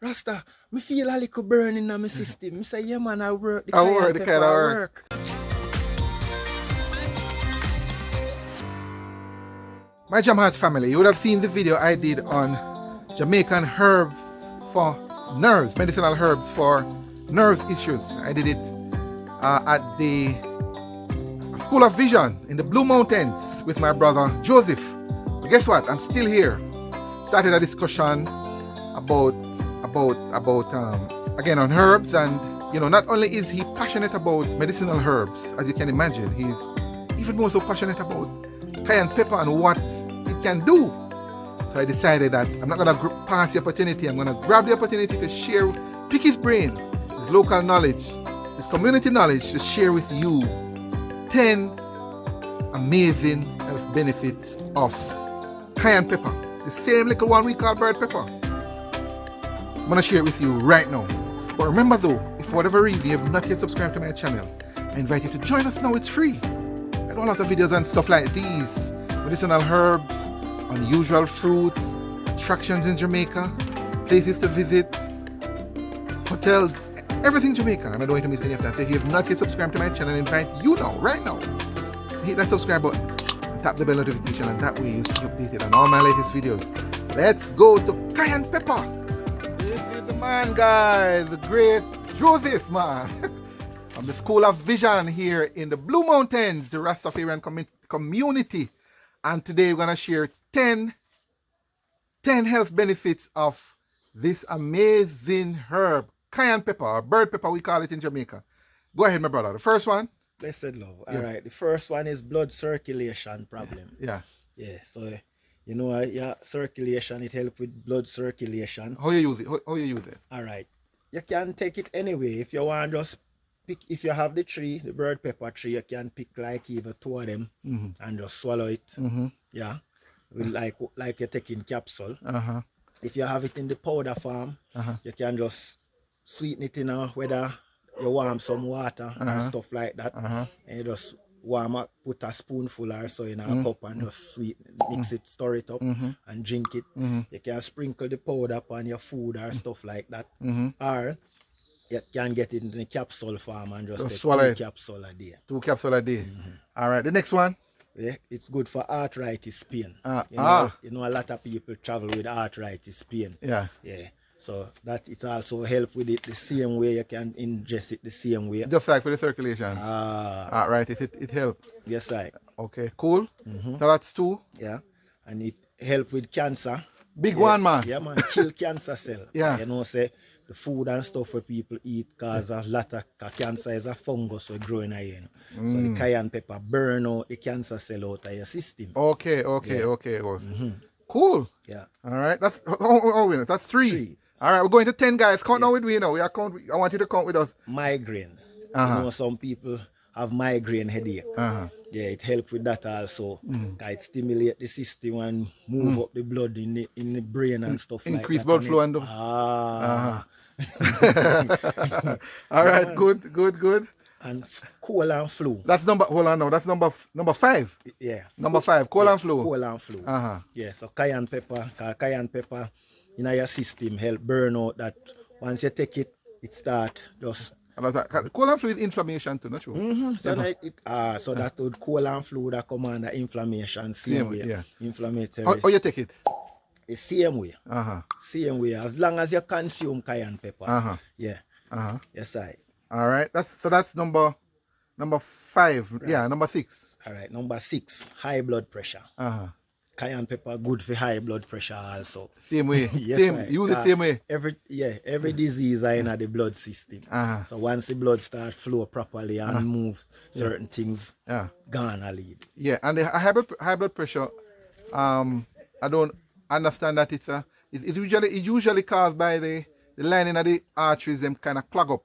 Rasta, me feel a little burning in my system. Me say, yeah man, I work the I cayenne work, the pepper, kind of I work. work. My Jam Heart family, you would have seen the video I did on Jamaican herbs for nerves, medicinal herbs for nerves issues. I did it at the School of Vision in the Blue Mountains with my brother Joseph. But guess what? I'm still here. Started a discussion about again on herbs, and you know, not only is he passionate about medicinal herbs, as you can imagine, he's even more so passionate about cayenne pepper and what it can do. So I decided that I'm not gonna pass the opportunity. I'm gonna grab the opportunity to share, pick his brain, his local knowledge, his community knowledge, to share with you 10 amazing health benefits of cayenne pepper, the same little one we call bird pepper. I'm gonna share it with you right now. But remember though, if for whatever reason you have not yet subscribed to my channel, I invite you to join us now. It's free. I do a lot of videos and stuff like these: medicinal herbs, unusual fruits, attractions in Jamaica, places to visit, hotels, everything Jamaica, and I don't want you to miss any of that. So if you have not yet subscribed to my channel, I invite you now, right now, hit that subscribe button, tap the bell notification, and that way you'll stay updated on all my latest videos. Let's go to cayenne pepper. This is the man, guys, the great Joseph, man, from the School of Vision here in the Blue Mountains, the Rastafarian community. And today we're gonna share 10 health benefits of this amazing herb, cayenne pepper, or bird pepper we call it in Jamaica. Go ahead, my brother. The first one. Blessed love. All right. The first one is blood circulation problem. Yeah. Yeah. So, you know, yeah, circulation, it helps with blood circulation. How you use it? How you use it? All right. You can take it anyway. If you want, just pick, if you have the tree, the bird pepper tree, you can pick like even 2 of them and just swallow it. Yeah. With like you're taking capsule. If you have it in the powder form, you can just sweeten it in whether you warm some water and stuff like that. And you just warm up, put a spoonful or so in a cup and just sweeten, mix it, stir it up and drink it. You can sprinkle the powder upon your food or stuff like that. Or you can get it in the capsule form and just take swallow 2 capsules a day. 2 capsules a day. All right, the next one. Yeah, it's good for arthritis pain. You know, a lot of people travel with arthritis pain. Yeah. So that it also help with it the same way. You can ingest it the same way. Just like for the circulation. Arthritis, it helps. Yes, right. Okay, cool. So that's 2. Yeah, and it help with cancer. Big one, man. Yeah, man. Kill cancer cell. Yeah. You know, say the food and stuff where people eat cause a lot of cancer is a fungus we grow in here. So the cayenne pepper burn out the cancer cell out of your system. Okay. Cool. Yeah. All right. That's that's 3. All right, we're going to 10, guys. Count down with me now. I want you to count with us. Migraine. You know, some people have migraine headache. Yeah, it helps with that also. It stimulates the system and move up the blood in the brain and stuff like that. Increase blood flow and all right, good. And cold and flu. That's that's number 5. Yeah. Number 5, cold and flu. Cold and flu. Yeah, so cayenne pepper in your system help burn out that. Once you take it, it start just. Cold and flu is inflammation too, not true? So so that would cold and flu that come under inflammation same way. Yeah. Inflammatory. How you take it? The same way. Same way. As long as you consume cayenne pepper. Yeah. Yes, I. All right. That's number 5. Right. Yeah, number 6. All right. Number 6, high blood pressure. Cayenne pepper good for high blood pressure also. Same way. Yes, Use it same way. Every disease are in the blood system. So once the blood start flow properly and move, certain things gone a lead. Yeah, and the high blood pressure, I don't understand that it's usually caused by the lining of the arteries them kind of clog up.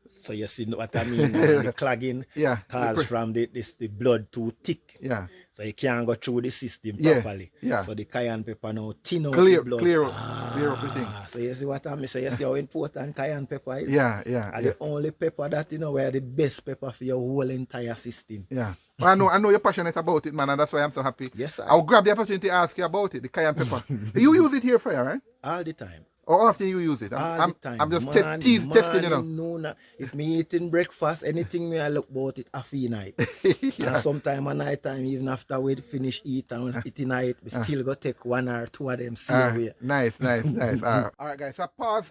So you see what I mean? The clogging caused from the blood too thick. Yeah. So you can't go through the system properly. Yeah. So the cayenne pepper now thin out clear, the blood. Clear up the thing. So you see what I mean? So you see how important cayenne pepper is? Yeah. And the only pepper that you know where the best pepper for your whole entire system. Yeah. Well, I know you're passionate about it, man, and that's why I'm so happy. Yes, sir. I'll grab the opportunity to ask you about it, the cayenne pepper. You use it here for you, right? All the time. Or after you use it? All the time. I'm just Morning, testing, you know. noon. If me eating breakfast, anything me I look about it half a night. Yeah. And sometime at night time, even after we finish eating night, we still go take 1 or 2 of them same way. Nice. All right, guys. So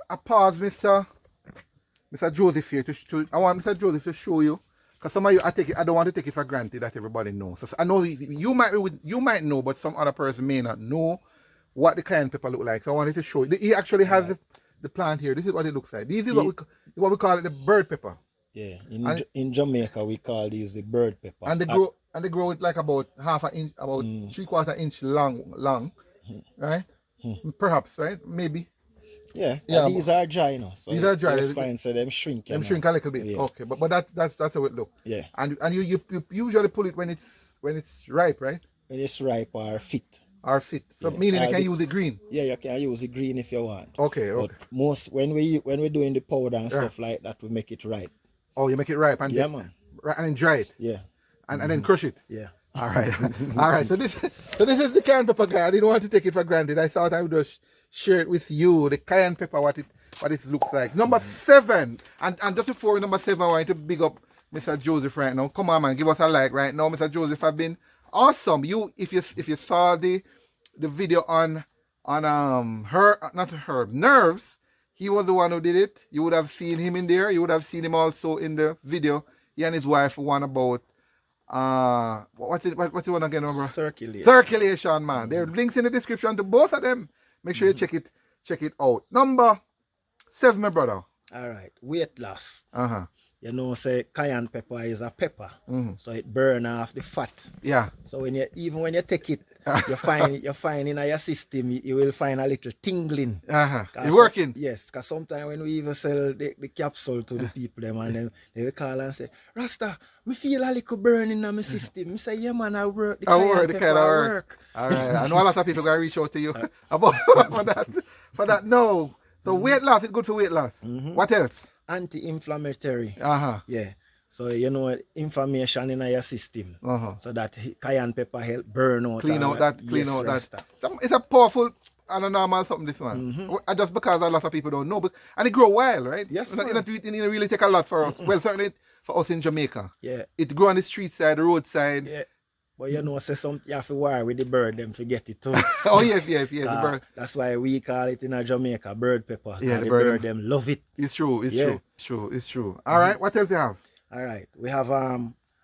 I pause, Mr. Joseph here I want Mr. Joseph to show you. Because some of you, I don't want to take it for granted that everybody knows. So I know you might know, but some other person may not know what the cayenne pepper look like. So I wanted to show you. He actually has the plant here. This is what it looks like. This is what we call it, the bird pepper. Yeah, in Jamaica we call these the bird pepper. And they grow it like about half an inch, about 3/4 inch long, right? Perhaps, right? Maybe. Yeah. These are dry now. So these are dry. It's fine, so them shrink. Them shrink a little bit. Yeah. Okay, but that's how it looks. Yeah. And you usually pull it when it's ripe, right? When it's ripe or fit. Or fit. So meaning you can use it green. Yeah, you can use it green if you want. Okay. But most when we're doing the powder and stuff like that, we make it ripe. Oh, you make it ripe and man. And then dry it. Yeah. And then crush it. Yeah. All right. All right. So this is the cayenne pepper guy. I didn't want to take it for granted. I thought I would just share it with you, the cayenne pepper, what it looks like. Number 7. And just before number 7, I want to big up Mr. Joseph right now. Come on, man, give us a like right now. Mr. Joseph have been awesome. If you saw the video on nerves, he was the one who did it. You would have seen him in there. You would have seen him also in the video. He and his wife one about what's the one again, remember? Circulation, man. There are links in the description to both of them. Make sure you check it out. Number 7, my brother. All right, weight loss. Uh-huh. Say cayenne pepper is a pepper, so it burn off the fat. Yeah. So when you take it, you find in your system, you will find a little tingling. It's working. Yes, because sometimes when we even sell the capsule to the people, them and them, they will call and say, Rasta, me feel a little burn in my system. Me say, yeah man, I work. The cayenne pepper work. All right. I know a lot of people gonna reach out to you about for that. No. So weight loss is good for weight loss. What else? Anti-inflammatory. Yeah. So inflammation in your system. So that cayenne pepper help burn out. Clean out that. It's a powerful and a normal something, this one. Just because a lot of people don't know. And it grow wild, right? Yes. It really take a lot for us. Well, certainly for us in Jamaica. Yeah. It grow on the street side, the road side. Yeah. But say something, you have to worry with the bird, them forget it too. Oh, yes, the bird. That's why we call it in Jamaica bird pepper. Yeah, the bird, them love it. It's true. All right, what else do you have? All right, we have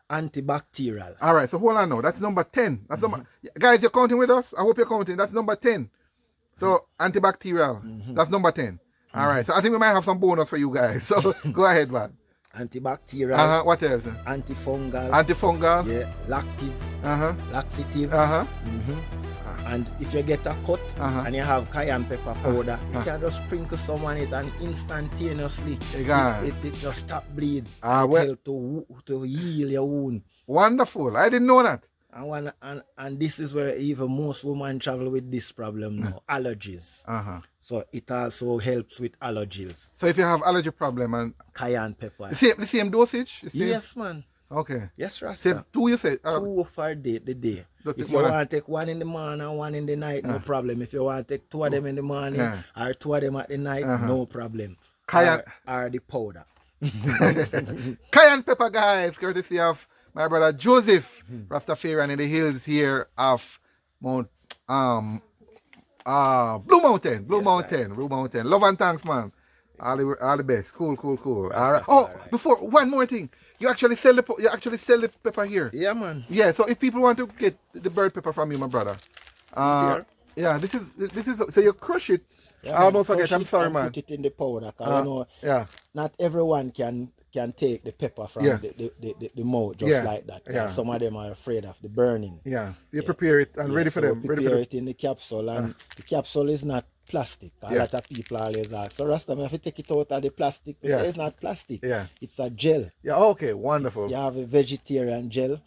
antibacterial. All right, so hold on now. That's number 10. That's number. Guys, you're counting with us? I hope you're counting. That's number 10. So, antibacterial. That's number 10. All right, so I think we might have some bonus for you guys. So, go ahead, man. Antibacterial. What else? Antifungal. Yeah. Lactive. Laxative. And if you get a cut and you have cayenne pepper powder, you can just sprinkle some on it and instantaneously it just stop bleed. It help to heal your wound. Wonderful. I didn't know that. And this is where even most women travel with this problem now, allergies. So it also helps with allergies. So if you have allergy problem and cayenne pepper. The same dosage? Yes, man. Okay. Yes, Rasta. 2 you said? 2 for the day. If you want to take 1 in the morning and 1 in the night, no problem. If you want to take 2 of them in the morning or 2 of them at the night, no problem. Cayenne or the powder. Cayenne pepper, guys, courtesy of my brother Joseph, Rastafarian in the hills here of Blue Mountain. Blue Mountain. Love and thanks, man. All the best. Cool. All right. Oh, before one more thing. You actually sell the pepper here. Yeah, man. Yeah. So if people want to get the bird pepper from you, my brother. Yeah. This is so you crush it. Yeah, I almost forget. I'm sorry, man. Put it in the powder. Not everyone can take the pepper from the mouth just like that. Yeah. Some of them are afraid of the burning. Yeah. You prepare it and ready for them. Prepare it in the capsule, and the capsule is not plastic. A lot of people always ask, so Rasta, if you take it out of the plastic, say it's not plastic. Yeah. It's a gel. Yeah, okay, wonderful. You have a vegetarian gel.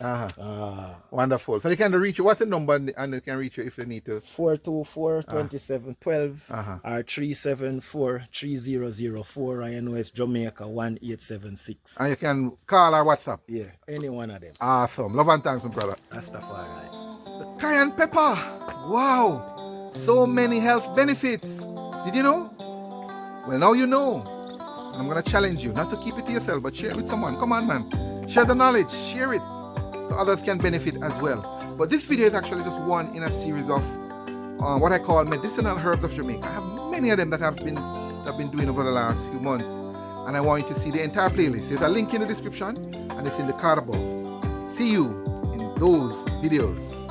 Wonderful. So they can reach you. What's the number and they can reach you if they need to? 424-2712 or 374-3004, and you know it's Jamaica 1876. And you can call or WhatsApp. Yeah, any one of them. Awesome. Love and thanks, my brother. Rastafarian. The cayenne pepper. Wow. So many health benefits. Did you know? Well, now you know. I'm going to challenge you not to keep it to yourself, but share it with someone. Come on, man. Share the knowledge. Share it so others can benefit as well. But this video is actually just one in a series of what I call medicinal herbs of Jamaica. I have many of them that I've been doing over the last few months, and I want you to see the entire playlist. There's a link in the description, and it's in the card above. See you in those videos.